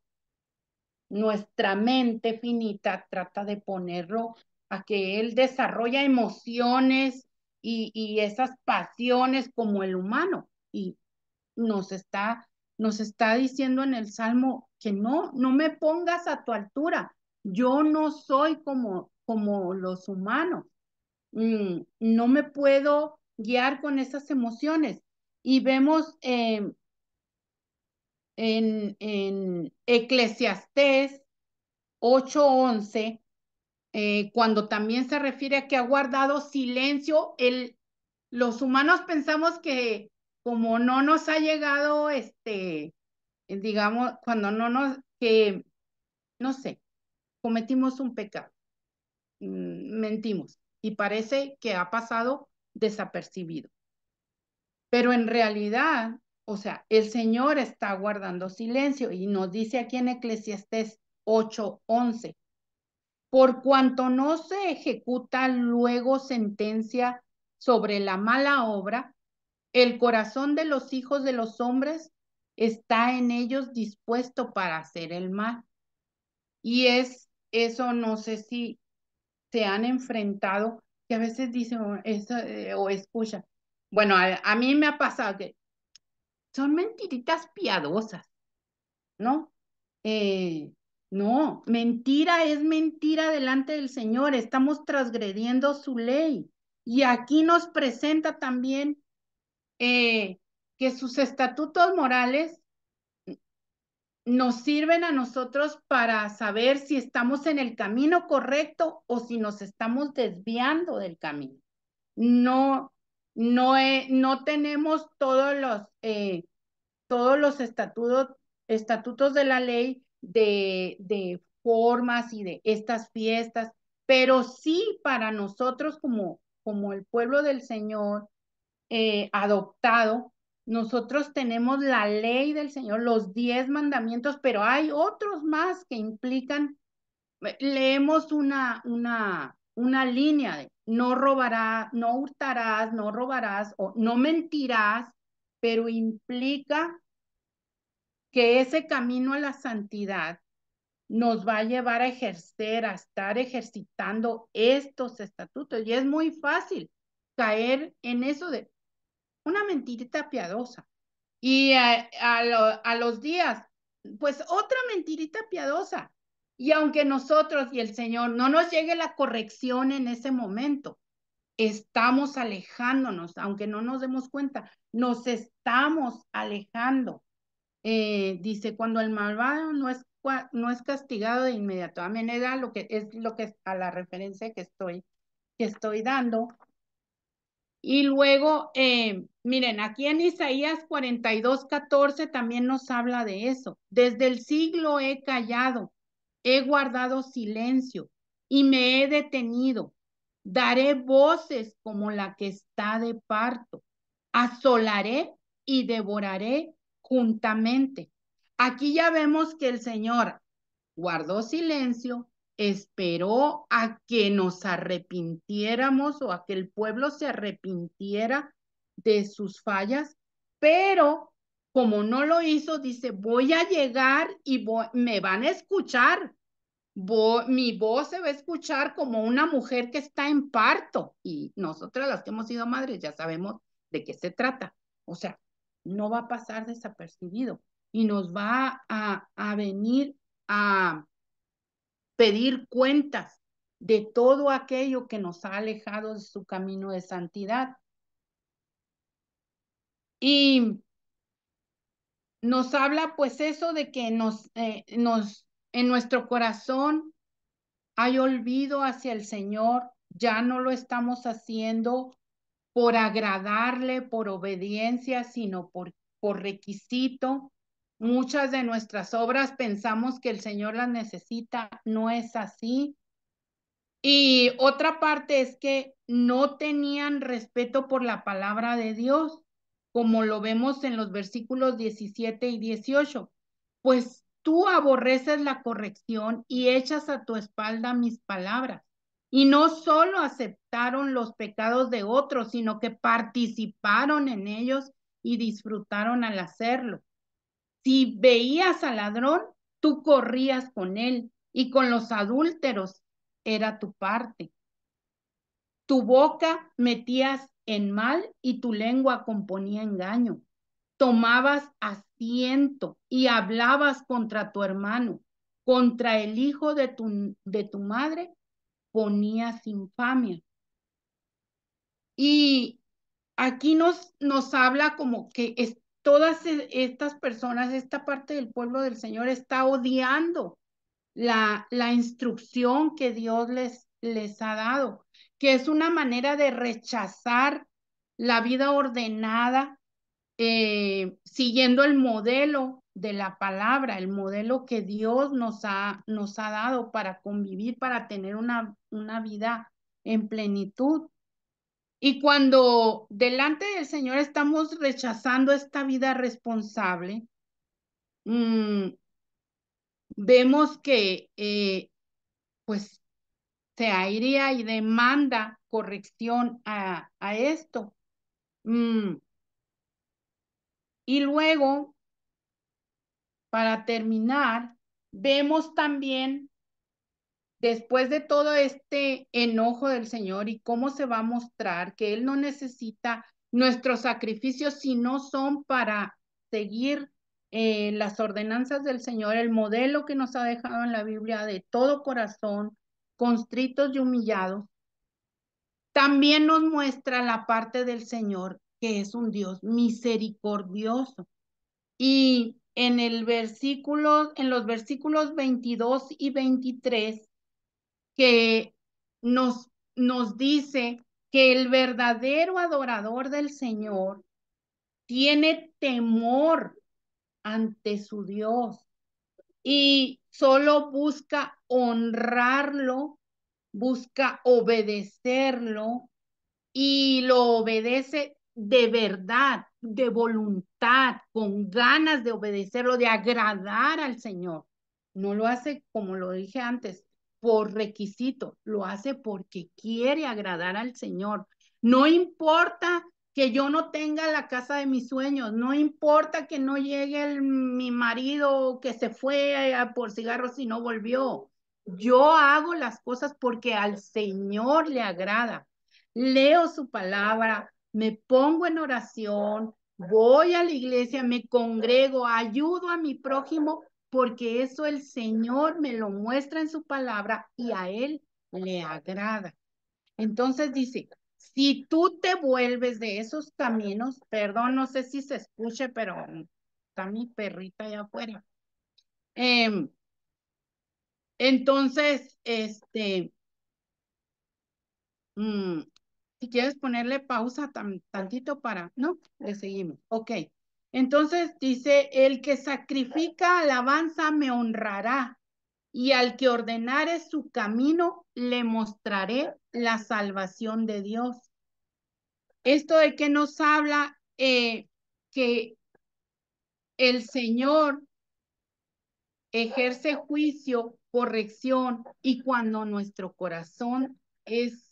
nuestra mente finita trata de ponerlo a que él desarrolla emociones y esas pasiones como el humano. Y nos está diciendo en el Salmo que no me pongas a tu altura. Yo no soy como los humanos. No me puedo guiar con esas emociones. Y vemos en Eclesiastés 8:11, cuando también se refiere a que ha guardado silencio, los humanos pensamos que como no nos ha llegado, digamos, cuando que, no sé, cometimos un pecado, mentimos, y parece que ha pasado desapercibido. Pero en realidad, o sea, el Señor está guardando silencio y nos dice aquí en Eclesiastés 8:11, por cuanto no se ejecuta luego sentencia sobre la mala obra, el corazón de los hijos de los hombres está en ellos dispuesto para hacer el mal. Y eso, no sé si se han enfrentado, que a veces dicen o escuchan. Bueno, a mí me ha pasado que son mentiritas piadosas, ¿no? No, mentira es mentira delante del Señor, estamos transgrediendo su ley. Y aquí nos presenta también que sus estatutos morales nos sirven a nosotros para saber si estamos en el camino correcto o si nos estamos desviando del camino. No tenemos todos los estatutos de la ley de formas y de estas fiestas, pero sí para nosotros como el pueblo del Señor adoptado, nosotros tenemos la ley del Señor, los 10 mandamientos, pero hay otros más que implican, leemos una línea de no robarás, no hurtarás, no robarás o no mentirás, pero implica que ese camino a la santidad nos va a llevar a ejercer, a estar ejercitando estos estatutos. Y es muy fácil caer en eso de una mentirita piadosa. Y a los días, pues otra mentirita piadosa. Y aunque nosotros y el Señor no nos llegue la corrección en ese momento, estamos alejándonos, aunque no nos demos cuenta, nos estamos alejando. Dice, cuando el malvado no es castigado de inmediato. Amén, era lo que es a la referencia que estoy dando. Y luego, miren, aquí en Isaías 42:14 también nos habla de eso. Desde el siglo he callado, he guardado silencio y me he detenido. Daré voces como la que está de parto. Asolaré y devoraré juntamente. Aquí ya vemos que el Señor guardó silencio, esperó a que nos arrepintiéramos o a que el pueblo se arrepintiera de sus fallas, pero como no lo hizo, dice, voy a llegar y me van a escuchar. Mi voz se va a escuchar como una mujer que está en parto y nosotras las que hemos sido madres ya sabemos de qué se trata. O sea, no va a pasar desapercibido y nos va a venir a pedir cuentas de todo aquello que nos ha alejado de su camino de santidad. Y nos habla pues eso de que en nuestro corazón hay olvido hacia el Señor, ya no lo estamos haciendo por agradarle, por obediencia, sino por requisito. Muchas de nuestras obras pensamos que el Señor las necesita, no es así. Y otra parte es que no tenían respeto por la palabra de Dios, como lo vemos en los versículos 17 y 18. Pues tú aborreces la corrección y echas a tu espalda mis palabras. Y no solo aceptaron los pecados de otros, sino que participaron en ellos y disfrutaron al hacerlo. Si veías al ladrón, tú corrías con él, y con los adúlteros era tu parte. Tu boca metías en mal y tu lengua componía engaño. Tomabas asiento y hablabas contra tu hermano, contra el hijo de tu madre ponías infamia. Y aquí nos habla como que todas estas personas, esta parte del pueblo del Señor está odiando la instrucción que Dios les ha dado, que es una manera de rechazar la vida ordenada, siguiendo el modelo de la palabra, el modelo que Dios nos ha dado para convivir, para tener una vida en plenitud. Y cuando delante del Señor estamos rechazando esta vida responsable, vemos que pues se airea y demanda corrección a esto. Y luego, para terminar, vemos también, después de todo este enojo del Señor y cómo se va a mostrar que Él no necesita nuestros sacrificios, si no son para seguir las ordenanzas del Señor, el modelo que nos ha dejado en la Biblia de todo corazón, constritos y humillados. También nos muestra la parte del Señor, que es un Dios misericordioso. Y en los versículos 22 y 23, que nos dice que el verdadero adorador del Señor tiene temor ante su Dios y solo busca honrarlo, busca obedecerlo, y lo obedece de verdad, de voluntad, con ganas de obedecerlo, de agradar al Señor. No lo hace, como lo dije antes, por requisito, lo hace porque quiere agradar al Señor. No importa que yo no tenga la casa de mis sueños, no importa que no llegue mi marido que se fue por cigarros y no volvió. Yo hago las cosas porque al Señor le agrada. Leo su palabra, me pongo en oración, voy a la iglesia, me congrego, ayudo a mi prójimo, porque eso el Señor me lo muestra en su palabra y a Él le agrada. Entonces dice, si tú te vuelves de esos caminos, perdón, no sé si se escuche, pero está mi perrita allá afuera. Entonces, si quieres ponerle pausa tantito para, no, le seguimos. Ok. Entonces dice, el que sacrifica alabanza me honrará, y al que ordenare su camino le mostraré la salvación de Dios. Esto de que nos habla que el Señor ejerce juicio, corrección, y cuando nuestro corazón es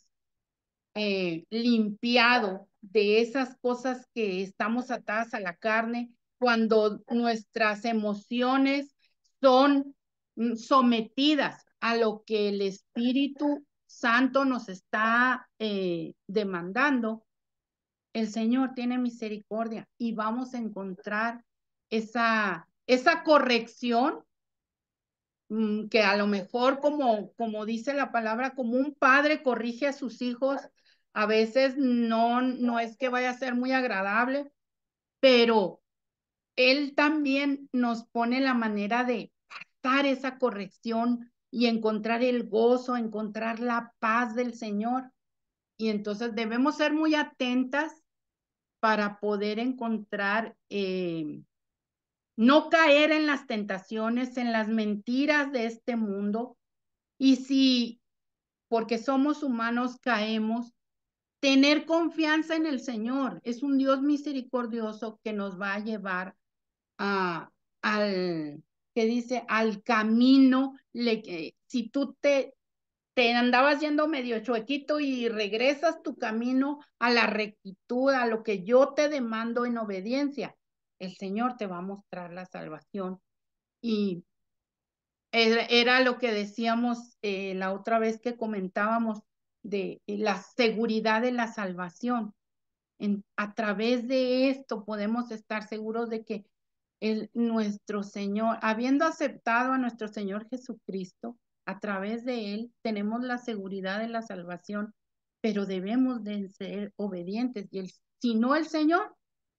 limpiado de esas cosas que estamos atadas a la carne, cuando nuestras emociones son sometidas a lo que el Espíritu Santo nos está demandando, el Señor tiene misericordia y vamos a encontrar esa corrección, que a lo mejor, como dice la palabra, como un padre corrige a sus hijos, a veces no es que vaya a ser muy agradable, pero Él también nos pone la manera de pasar esa corrección y encontrar el gozo, encontrar la paz del Señor. Y entonces debemos ser muy atentas para poder encontrar, no caer en las tentaciones, en las mentiras de este mundo. Y si, porque somos humanos, caemos, tener confianza en el Señor. Es un Dios misericordioso que nos va a llevar al, que dice, al camino. Si tú te andabas yendo medio chuequito y regresas tu camino a la rectitud, a lo que yo te demando en obediencia, el Señor te va a mostrar la salvación. Y era lo que decíamos la otra vez que comentábamos de la seguridad de la salvación. A través de esto podemos estar seguros de que nuestro Señor, habiendo aceptado a nuestro Señor Jesucristo, a través de Él tenemos la seguridad de la salvación, pero debemos de ser obedientes. Y si no, el Señor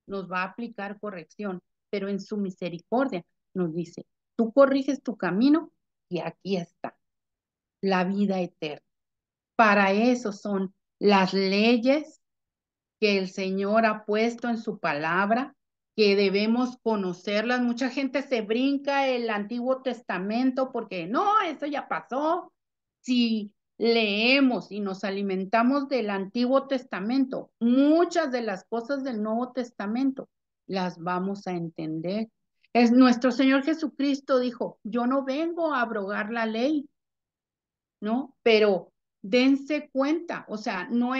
nos va a aplicar corrección, pero en su misericordia nos dice, tú corriges tu camino y aquí está la vida eterna. Para eso son las leyes que el Señor ha puesto en su palabra, que debemos conocerlas. Mucha gente se brinca el Antiguo Testamento porque no, eso ya pasó. Si leemos y nos alimentamos del Antiguo Testamento, muchas de las cosas del Nuevo Testamento las vamos a entender. Nuestro Señor Jesucristo dijo, yo no vengo a abrogar la ley, ¿no? Pero dense cuenta, o sea, no,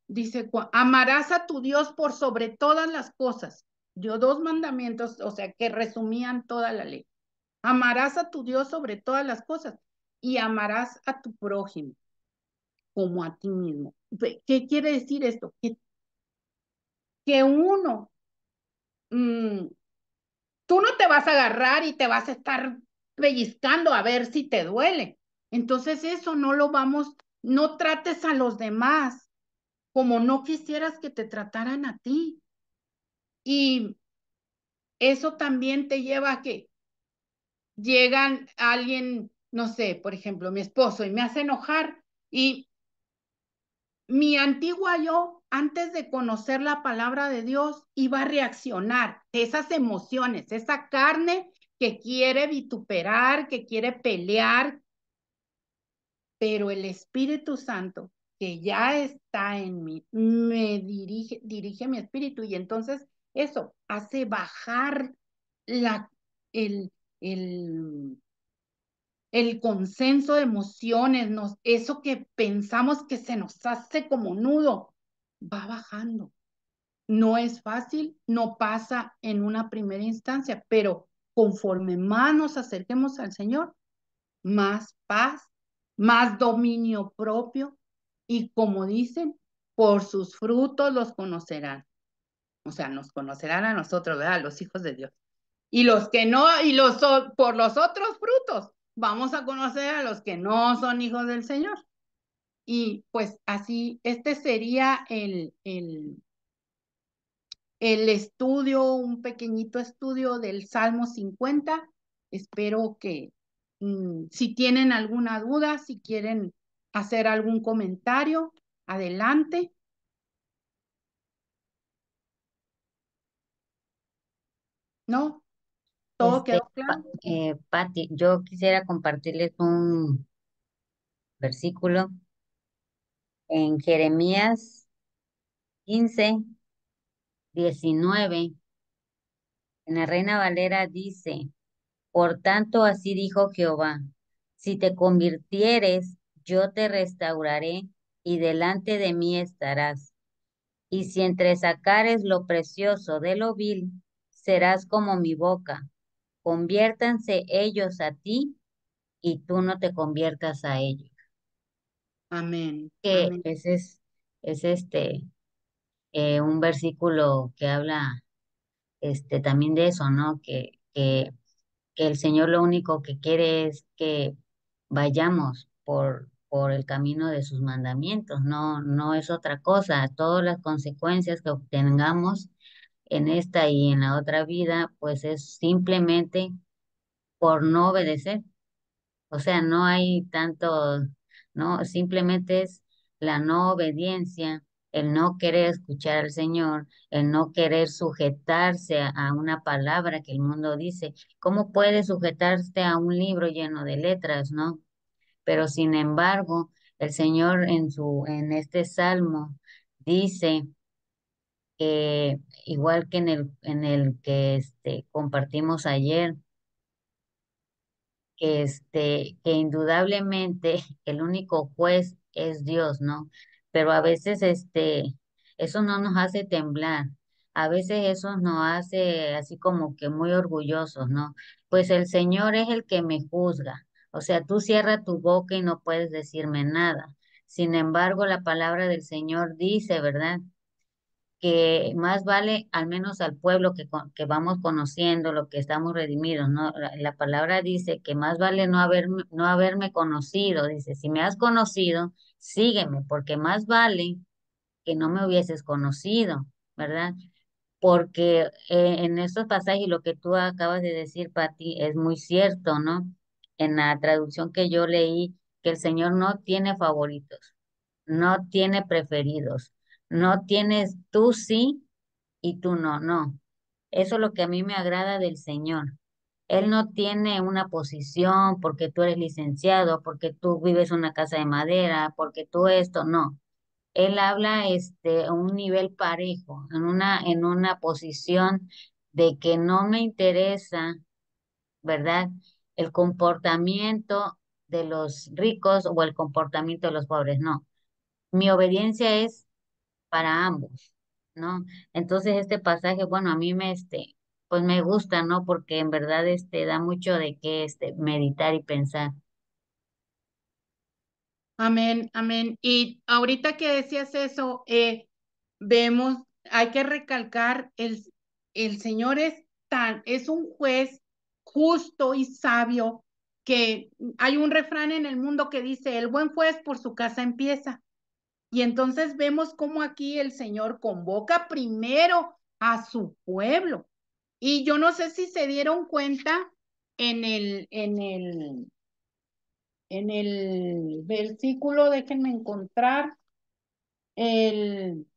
dice, amarás a tu Dios por sobre todas las cosas. Dio dos mandamientos, o sea, que resumían toda la ley. Amarás a tu Dios sobre todas las cosas y amarás a tu prójimo como a ti mismo. ¿Qué quiere decir esto? Que uno, tú no te vas a agarrar y te vas a estar pellizcando a ver si te duele. Entonces eso no trates a los demás como no quisieras que te trataran a ti. Y eso también te lleva a que llegan alguien, no sé, por ejemplo, mi esposo y me hace enojar y mi antigua yo, antes de conocer la palabra de Dios, iba a reaccionar esas emociones, esa carne que quiere vituperar, que quiere pelear, pero el Espíritu Santo, que ya está en mí, me dirige mi espíritu y entonces eso hace bajar la, el, el, el consenso de emociones, eso que pensamos que se nos hace como nudo, va bajando. No es fácil, no pasa en una primera instancia, pero conforme más nos acerquemos al Señor, más paz, más dominio propio y como dicen, por sus frutos los conocerán. O sea, nos conocerán a nosotros, ¿verdad? Los hijos de Dios. Y los que no, por los otros frutos, vamos a conocer a los que no son hijos del Señor. Y pues así, este sería el estudio, un pequeñito estudio del Salmo 50. Espero que si tienen alguna duda, si quieren hacer algún comentario, adelante. ¿No? ¿Todo quedó claro? Pati, yo quisiera compartirles un versículo en Jeremías 15:19. En la Reina Valera dice, por tanto así dijo Jehová, si te convirtieres, yo te restauraré y delante de mí estarás. Y si entresacares lo precioso de lo vil, serás como mi boca. Conviértanse ellos a ti y tú no te conviertas a ellos. Amén, Que amén. ese es un versículo que habla también de eso, ¿no? Que el Señor lo único que quiere es que vayamos por el camino de sus mandamientos, no es otra cosa. Todas las consecuencias que obtengamos en esta y en la otra vida, pues es simplemente por no obedecer. O sea, no hay tanto, no, simplemente es la no obediencia, el no querer escuchar al Señor, el no querer sujetarse a una palabra que el mundo dice. ¿Cómo puede sujetarse a un libro lleno de letras, no? Pero sin embargo, el Señor en este salmo dice que igual que en el que compartimos ayer, que indudablemente el único juez es Dios, ¿no? Pero a veces eso no nos hace temblar. a veces eso nos hace así como que muy orgullosos, ¿no? Pues el Señor es el que me juzga. O sea, tú cierras tu boca y no puedes decirme nada. Sin embargo, la palabra del Señor dice, ¿verdad? Que más vale, al menos al pueblo que vamos conociendo, lo que estamos redimidos, ¿no? La palabra dice que más vale no haberme conocido. Dice, si me has conocido, sígueme, porque más vale que no me hubieses conocido, ¿verdad? Porque en estos pasajes lo que tú acabas de decir, Pati, es muy cierto, ¿no? En la traducción que yo leí, que el Señor no tiene favoritos, no tiene preferidos, no tienes tú sí y tú no, no. Eso es lo que a mí me agrada del Señor. Él no tiene una posición porque tú eres licenciado, porque tú vives en una casa de madera, porque tú esto, no. Él habla a un nivel parejo, en una posición de que no me interesa, ¿verdad? El comportamiento de los ricos o el comportamiento de los pobres, no. Mi obediencia es para ambos, ¿no? Entonces este pasaje, bueno, a mí pues me gusta, ¿no? Porque en verdad da mucho de qué meditar y pensar. Amén, amén. Y ahorita que decías eso, vemos, hay que recalcar, el Señor es un juez justo y sabio, que hay un refrán en el mundo que dice, el buen juez por su casa empieza. Y entonces vemos cómo aquí el Señor convoca primero a su pueblo. Y yo no sé si se dieron cuenta en el versículo, déjenme encontrar el,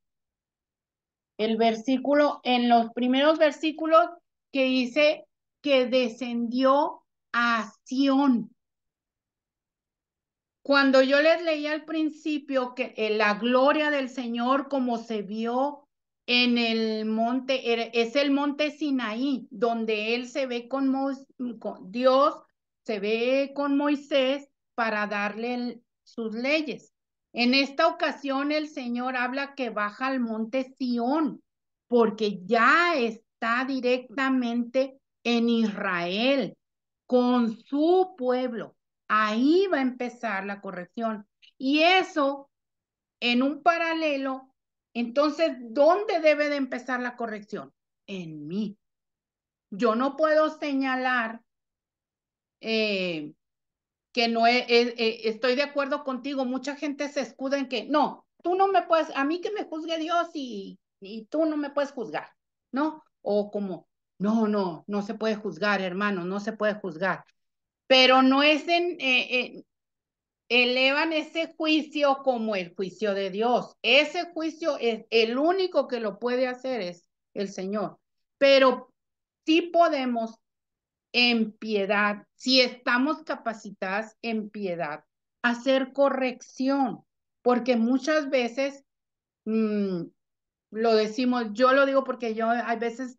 el versículo, en los primeros versículos que dice que descendió a Sión. Cuando yo les leí al principio que la gloria del Señor como se vio en el monte, es el monte Sinaí, donde él se ve con Dios, se ve con Moisés para darle sus leyes. En esta ocasión el Señor habla que baja al monte Sión, porque ya está directamente en Israel, con su pueblo. Ahí va a empezar la corrección. Y eso, en un paralelo, entonces, ¿dónde debe de empezar la corrección? En mí. Yo no puedo señalar que no estoy de acuerdo contigo. Mucha gente se escuda en que, no, tú no me puedes, a mí que me juzgue Dios y tú no me puedes juzgar, ¿no? O como, no se puede juzgar, hermano, no se puede juzgar. Pero no es elevan ese juicio como el juicio de Dios. Ese juicio es el único que lo puede hacer es el Señor. Pero sí podemos en piedad, si estamos capacitadas en piedad, hacer corrección, porque muchas veces lo decimos, yo lo digo porque yo a veces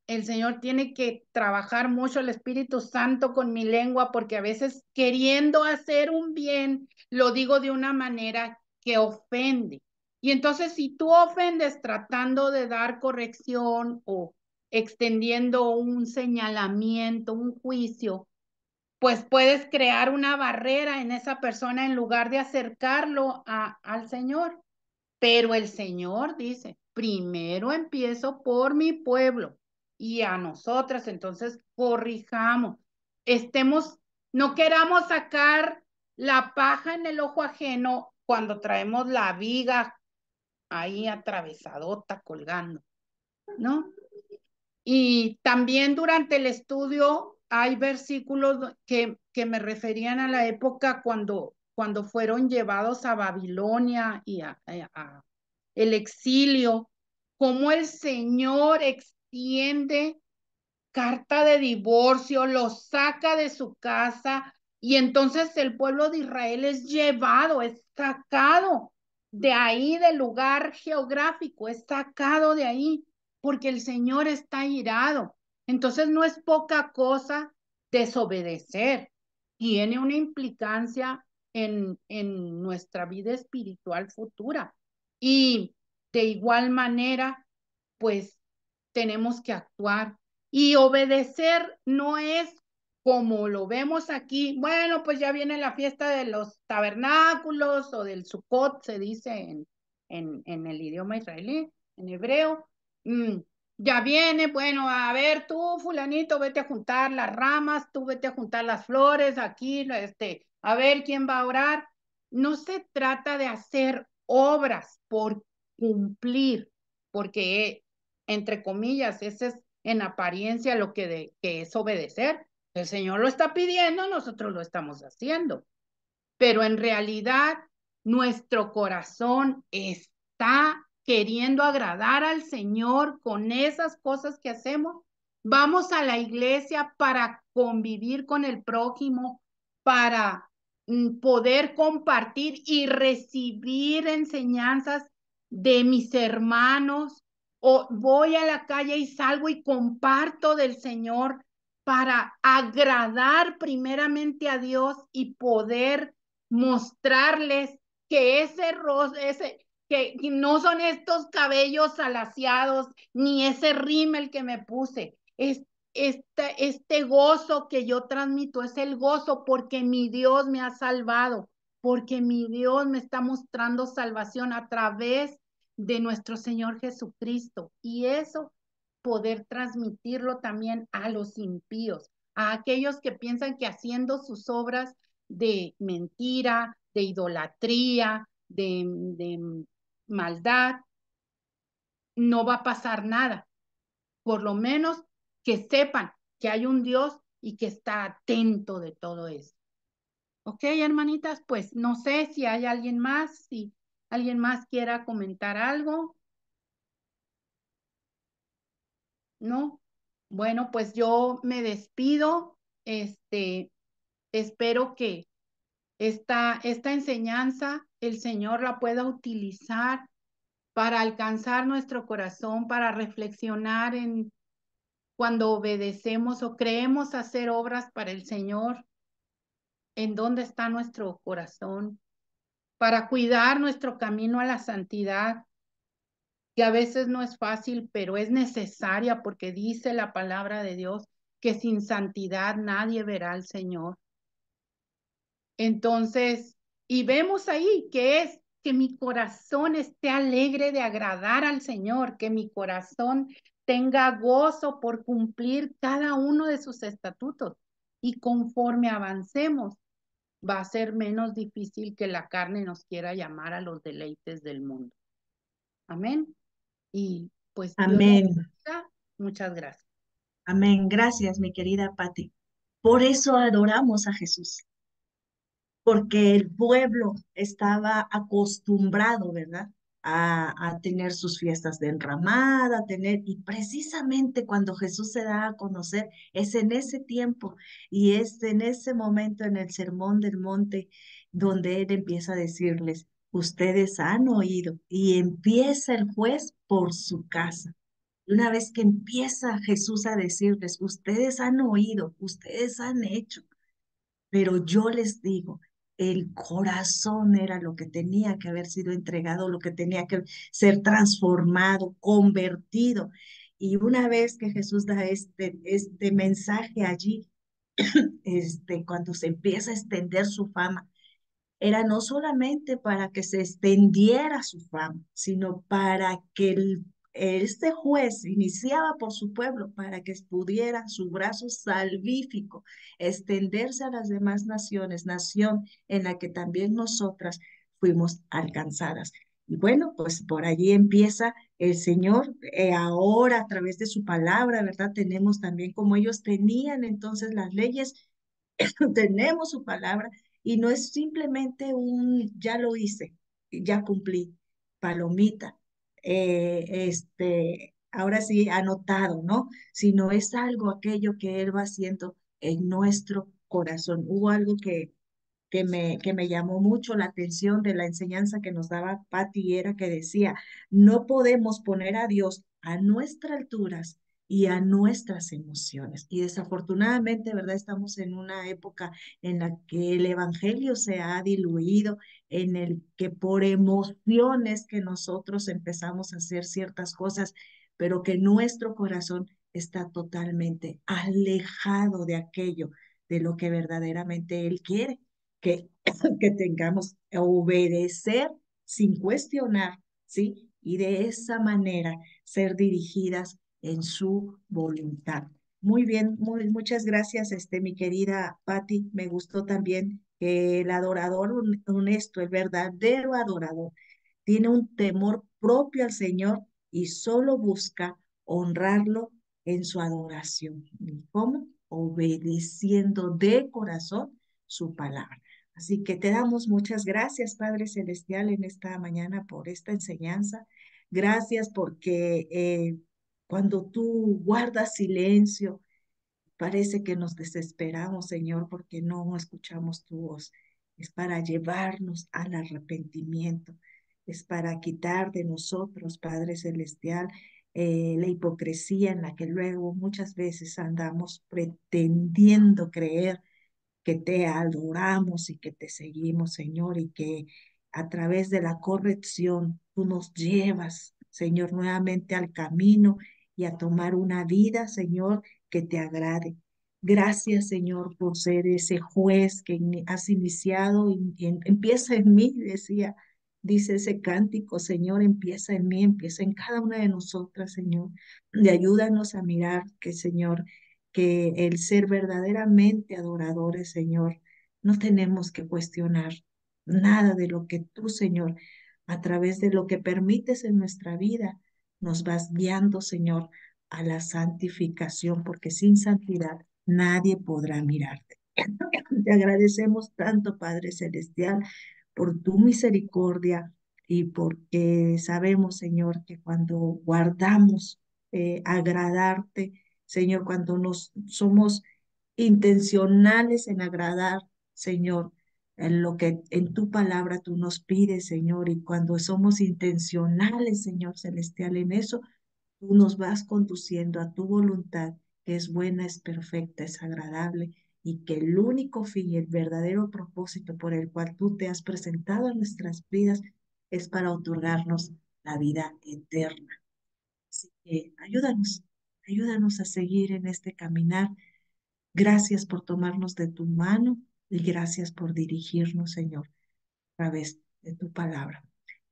el Señor tiene que trabajar mucho el Espíritu Santo con mi lengua, porque a veces queriendo hacer un bien, lo digo de una manera que ofende. Y entonces si tú ofendes tratando de dar corrección o extendiendo un señalamiento, un juicio, pues puedes crear una barrera en esa persona en lugar de acercarlo al Señor. Pero el Señor dice, primero empiezo por mi pueblo y a nosotras, entonces corrijamos, no queramos sacar la paja en el ojo ajeno cuando traemos la viga ahí atravesadota colgando, ¿no? Y también durante el estudio hay versículos que me referían a la época cuando fueron llevados a Babilonia y a el exilio, cómo el Señor extiende carta de divorcio, lo saca de su casa y entonces el pueblo de Israel es llevado, es sacado de ahí, del lugar geográfico, es sacado de ahí porque el Señor está irado. Entonces no es poca cosa desobedecer, tiene una implicancia en nuestra vida espiritual futura. Y de igual manera, pues tenemos que actuar. Y obedecer no es como lo vemos aquí. Bueno, pues ya viene la fiesta de los tabernáculos o del Sukkot, se dice en el idioma israelí, en hebreo. Ya viene, bueno, a ver, tú, fulanito, vete a juntar las ramas, tú vete a juntar las flores, aquí, a ver quién va a orar. No se trata de hacer obras por cumplir, porque, entre comillas, ese es en apariencia lo que es obedecer. El Señor lo está pidiendo, nosotros lo estamos haciendo. Pero en realidad, nuestro corazón está queriendo agradar al Señor con esas cosas que hacemos. Vamos a la iglesia para convivir con el prójimo, para poder compartir y recibir enseñanzas de mis hermanos, o voy a la calle y salgo y comparto del Señor para agradar primeramente a Dios y poder mostrarles que que no son estos cabellos alaciados, ni ese rímel que me puse. Este gozo que yo transmito es el gozo porque mi Dios me ha salvado, porque mi Dios me está mostrando salvación a través de nuestro Señor Jesucristo. Y eso poder transmitirlo también a los impíos, a aquellos que piensan que haciendo sus obras de mentira, de idolatría, de maldad, no va a pasar nada. Por lo menos que sepan que hay un Dios y que está atento de todo eso. Ok, hermanitas, pues no sé si hay alguien más, si alguien más quiera comentar algo. ¿No? Bueno, pues yo me despido. Espero que esta enseñanza el Señor la pueda utilizar para alcanzar nuestro corazón, para reflexionar en cuando obedecemos o creemos hacer obras para el Señor, en dónde está nuestro corazón, para cuidar nuestro camino a la santidad, que a veces no es fácil, pero es necesaria porque dice la palabra de Dios que sin santidad nadie verá al Señor. Entonces, y vemos ahí que es que mi corazón esté alegre de agradar al Señor, que mi corazón tenga gozo por cumplir cada uno de sus estatutos. Y conforme avancemos, va a ser menos difícil que la carne nos quiera llamar a los deleites del mundo. Amén. Y pues Dios los Amén. bendiga. Muchas gracias. Amén. Gracias, mi querida Patti. Por eso adoramos a Jesús, porque el pueblo estaba acostumbrado, ¿verdad? A tener sus fiestas de enramada, y precisamente cuando Jesús se da a conocer, es en ese tiempo y es en ese momento en el Sermón del Monte donde Él empieza a decirles, ustedes han oído, y empieza el juez por su casa. Y una vez que empieza Jesús a decirles, ustedes han oído, ustedes han hecho, pero yo les digo, el corazón era lo que tenía que haber sido entregado, lo que tenía que ser transformado, convertido. Y una vez que Jesús da este mensaje allí, cuando se empieza a extender su fama, era no solamente para que se extendiera su fama, sino para que este juez iniciaba por su pueblo, para que pudiera su brazo salvífico extenderse a las demás naciones, nación en la que también nosotras fuimos alcanzadas. Y bueno, pues por allí empieza el Señor, ahora a través de su palabra, ¿verdad? Tenemos también como ellos tenían entonces las leyes, tenemos su palabra y no es simplemente ya lo hice, ya cumplí, palomita, ahora sí anotado, ¿no? Sino es algo, aquello que Él va haciendo en nuestro corazón. Hubo algo que me llamó mucho la atención de la enseñanza que nos daba Patti, era que decía, no podemos poner a Dios a nuestras alturas y a nuestras emociones. Y desafortunadamente, ¿verdad? Estamos en una época en la que el evangelio se ha diluido, en el que por emociones que nosotros empezamos a hacer ciertas cosas, pero que nuestro corazón está totalmente alejado de aquello, de lo que verdaderamente Él quiere, que, que tengamos obedecer sin cuestionar, ¿sí? Y de esa manera ser dirigidas en su voluntad. Muy bien, muchas gracias, mi querida Patti. Me gustó también que el adorador honesto, el verdadero adorador, tiene un temor propio al Señor y solo busca honrarlo en su adoración. ¿Y cómo? Obedeciendo de corazón su palabra. Así que te damos muchas gracias, Padre Celestial, en esta mañana por esta enseñanza. Gracias porque cuando tú guardas silencio, parece que nos desesperamos, Señor, porque no escuchamos tu voz. Es para llevarnos al arrepentimiento, es para quitar de nosotros, Padre Celestial, la hipocresía en la que luego muchas veces andamos pretendiendo creer que te adoramos y que te seguimos, Señor, y que a través de la corrección tú nos llevas, Señor, nuevamente al camino y a tomar una vida, Señor, que te agrade. Gracias, Señor, por ser ese juez que has iniciado y empieza en mí, dice ese cántico, Señor, empieza en mí, empieza en cada una de nosotras, Señor. Y ayúdanos a mirar que, Señor, que el ser verdaderamente adoradores, Señor, no tenemos que cuestionar nada de lo que tú, Señor, a través de lo que permites en nuestra vida, nos vas guiando, Señor, a la santificación, porque sin santidad nadie podrá mirarte. Te agradecemos tanto, Padre Celestial, por tu misericordia y porque sabemos, Señor, que cuando guardamos agradarte, Señor, cuando nos somos intencionales en agradar, Señor, en lo que en tu palabra tú nos pides, Señor, y cuando somos intencionales, Señor Celestial, en eso, tú nos vas conduciendo a tu voluntad, que es buena, es perfecta, es agradable, y que el único fin y el verdadero propósito por el cual tú te has presentado en nuestras vidas es para otorgarnos la vida eterna. Así que ayúdanos a seguir en este caminar. Gracias por tomarnos de tu mano y gracias por dirigirnos, Señor, a través de tu palabra.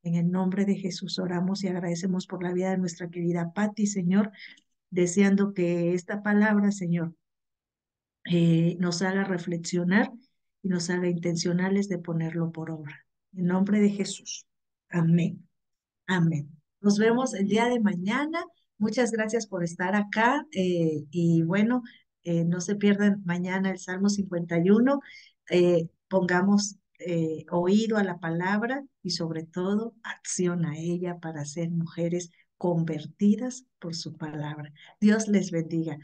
En el nombre de Jesús oramos y agradecemos por la vida de nuestra querida Patti, Señor, deseando que esta palabra, Señor, nos haga reflexionar y nos haga intencionales de ponerlo por obra. En nombre de Jesús. Amén. Amén. Nos vemos el día de mañana. Muchas gracias por estar acá. Y bueno, no se pierdan mañana el Salmo 51. Pongamos oído a la palabra y sobre todo acción a ella para ser mujeres convertidas por su palabra. Dios les bendiga.